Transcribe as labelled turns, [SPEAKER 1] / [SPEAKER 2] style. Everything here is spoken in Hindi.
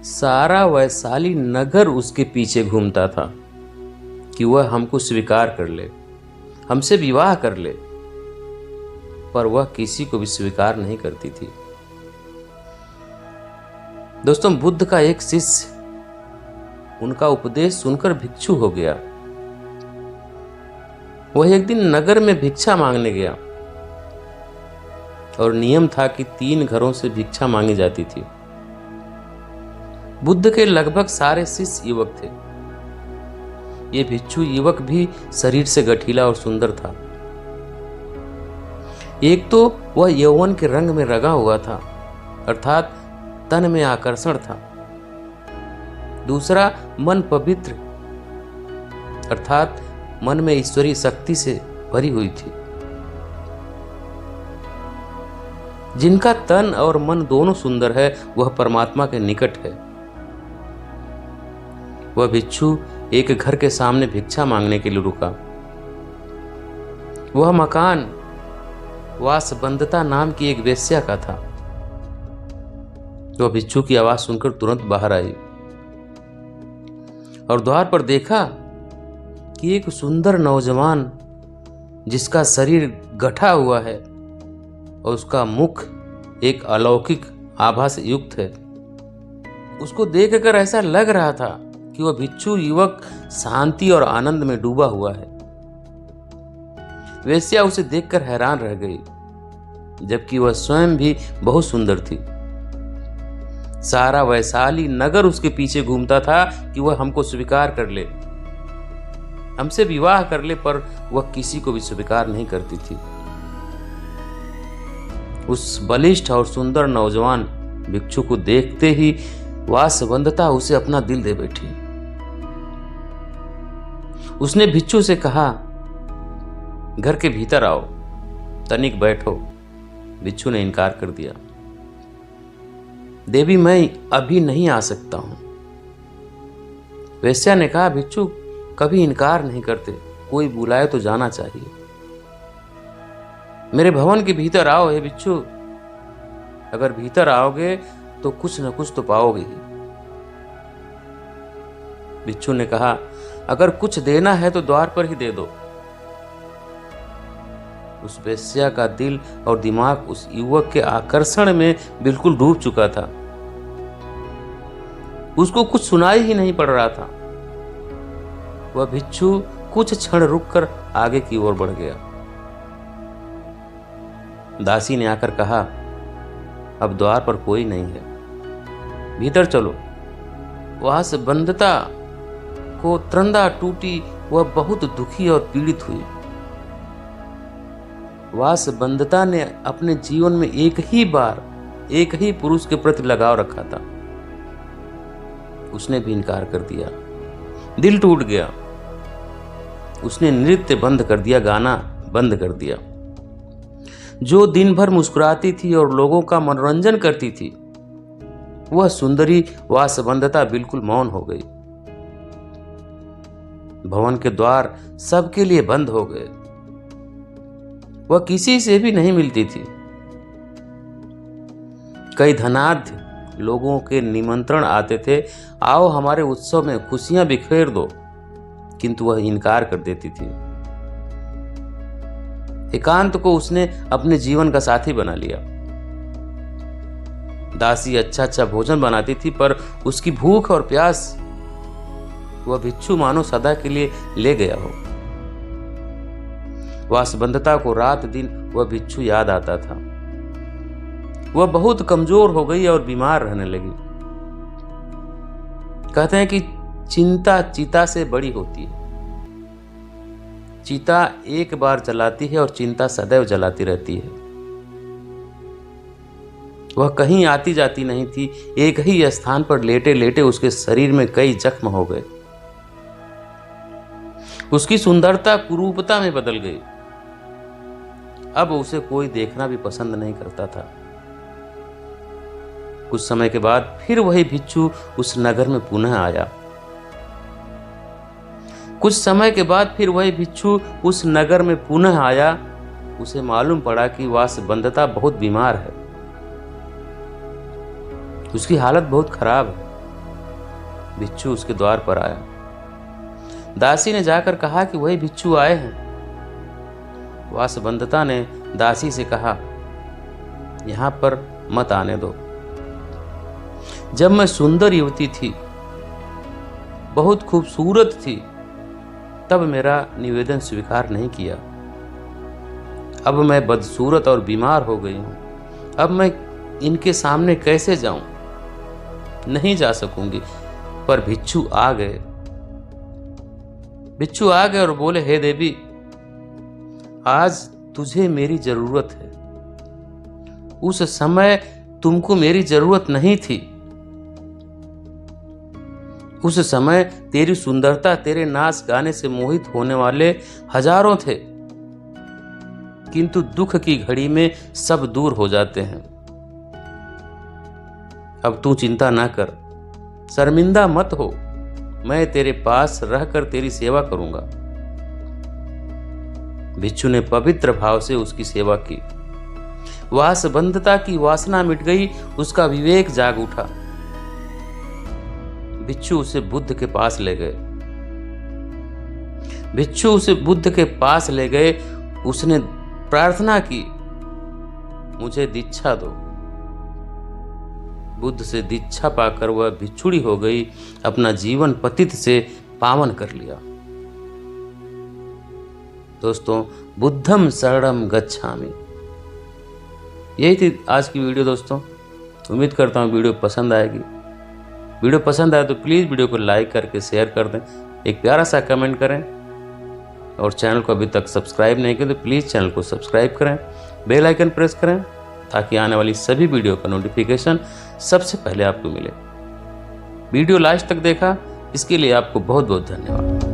[SPEAKER 1] सारा वैशाली नगर उसके पीछे घूमता था कि वह हमको स्वीकार कर ले, हमसे विवाह कर ले, पर वह किसी को भी स्वीकार नहीं करती थी। दोस्तों, बुद्ध का एक शिष्य उनका उपदेश सुनकर भिक्षु हो गया। वह एक दिन नगर में भिक्षा मांगने गया और नियम था कि 3 घरों से भिक्षा मांगी जाती थी। बुद्ध के लगभग सारे शिष्य युवक थे। ये भिक्षु युवक भी शरीर से गठीला और सुंदर था। एक तो वह यौवन के रंग में रंगा हुआ था, अर्थात तन में आकर्षण था। दूसरा, मन पवित्र, अर्थात मन में ईश्वरीय शक्ति से भरी हुई थी। जिनका तन और मन दोनों सुंदर है, वह परमात्मा के निकट है। वह भिक्षु एक घर के सामने भिक्षा मांगने के लिए रुका। वह मकान वासबंदता नाम की एक वेश्या का था। वह भिक्षु की आवाज सुनकर तुरंत बाहर आई और द्वार पर देखा कि एक सुंदर नौजवान, जिसका शरीर गठा हुआ है और उसका मुख एक अलौकिक आभा से युक्त है। उसको देखकर ऐसा लग रहा था कि वह भिक्षु युवक शांति और आनंद में डूबा हुआ है। वेश्या उसे देखकर हैरान रह गई, जबकि वह स्वयं भी बहुत सुंदर थी। सारा वैशाली नगर उसके पीछे घूमता था कि वह हमको स्वीकार कर ले, हमसे विवाह कर ले, पर वह किसी को भी स्वीकार नहीं करती थी। उस बलिष्ठ और सुंदर नौजवान भिक्षु को देखते ही वासवंदता उसे अपना दिल दे बैठी। उसने भिक्षु से कहा, घर के भीतर आओ, तनिक बैठो। भिक्षु ने इनकार कर दिया। देवी, मैं अभी नहीं आ सकता हूं। वेश्या ने कहा, भिक्षु कभी इनकार नहीं करते, कोई बुलाए तो जाना चाहिए। मेरे भवन के भीतर आओ हे भिक्षु, अगर भीतर आओगे तो कुछ न कुछ तो पाओगे ही। भिक्षु ने कहा, अगर कुछ देना है तो द्वार पर ही दे दो। उस वेश्या का दिल और दिमाग उस युवक के आकर्षण में बिल्कुल डूब चुका था। उसको कुछ सुनाई ही नहीं पड़ रहा था। वह भिक्षु कुछ क्षण रुककर आगे की ओर बढ़ गया। दासी ने आकर कहा, अब द्वार पर कोई नहीं है, भीतर चलो। वासबंदता को त्रंदा टूटी, वह बहुत दुखी और पीड़ित हुई। वासबंदता ने अपने जीवन में एक ही बार एक ही पुरुष के प्रति लगाव रखा था। उसने भी इनकार कर दिया। दिल टूट गया। उसने नृत्य बंद कर दिया, गाना बंद कर दिया। जो दिन भर मुस्कुराती थी और लोगों का मनोरंजन करती थी, वह सुंदरी वासबंदता बिल्कुल मौन हो गई। भवन के द्वार सबके लिए बंद हो गए। वह किसी से भी नहीं मिलती थी। कई धनाढ्य लोगों के निमंत्रण आते थे, आओ हमारे उत्सव में खुशियां बिखेर दो, किंतु वह इनकार कर देती थी। एकांत को उसने अपने जीवन का साथी बना लिया। दासी अच्छा भोजन बनाती थी, पर उसकी भूख और प्यास वह भिक्षु मानो सदा के लिए ले गया हो। वासबंदता को रात दिन वह भिक्षु याद आता था। वह बहुत कमजोर हो गई और बीमार रहने लगी। कहते हैं कि चिंता चीता से बड़ी होती है। चीता एक बार जलाती है और चिंता सदैव जलाती रहती है। वह कहीं आती जाती नहीं थी। एक ही स्थान पर लेटे लेटे उसके शरीर में कई जख्म हो गए। उसकी सुंदरता कुरूपता में बदल गई। अब उसे कोई देखना भी पसंद नहीं करता था। कुछ समय के बाद फिर वही भिक्षु उस नगर में पुनः आया। कुछ समय के बाद फिर वही भिक्षु उस नगर में पुनः आया। उसे मालूम पड़ा कि वासबंदता बहुत बीमार है, उसकी हालत बहुत खराब है। भिक्षु उसके द्वार पर आया। दासी ने जाकर कहा कि वही भिक्षु आए हैं। वासवंदता ने दासी से कहा, यहाँ पर मत आने दो। जब मैं सुंदर युवती थी, बहुत खूबसूरत थी, तब मेरा निवेदन स्वीकार नहीं किया। अब मैं बदसूरत और बीमार हो गई हूं। अब मैं इनके सामने कैसे जाऊं? नहीं जा सकूंगी। पर भिक्षु आ गए। भिक्षु आ गए और बोले, हे देवी, आज तुझे मेरी जरूरत है। उस समय तुमको मेरी जरूरत नहीं थी। उस समय तेरी सुंदरता, तेरे नाच गाने से मोहित होने वाले हजारों थे, किंतु दुख की घड़ी में सब दूर हो जाते हैं। अब तू चिंता ना कर, शर्मिंदा मत हो, मैं तेरे पास रहकर तेरी सेवा करूंगा। भिक्षु ने पवित्र भाव से उसकी सेवा की। वासवंदता की वासना मिट गई, उसका विवेक जाग उठा। भिक्षु उसे बुद्ध के पास ले गए। भिक्षु उसे बुद्ध के पास ले गए। उसने प्रार्थना की, मुझे दीक्षा दो। बुद्ध से दीक्षा पाकर वह भिक्षुणी हो गई, अपना जीवन पतित से पावन कर लिया। दोस्तों, बुद्धम शरणम गच्छामि। यही थी आज की वीडियो दोस्तों। उम्मीद करता हूँ वीडियो पसंद आएगी। वीडियो पसंद आए तो प्लीज़ वीडियो को लाइक करके शेयर कर दें, एक प्यारा सा कमेंट करें, और चैनल को अभी तक सब्सक्राइब नहीं किया तो प्लीज़ चैनल को सब्सक्राइब करें, बेल आइकन प्रेस करें, ताकि आने वाली सभी वीडियो का नोटिफिकेशन सबसे पहले आपको मिले। वीडियो लास्ट तक देखा, इसके लिए आपको बहुत बहुत धन्यवाद।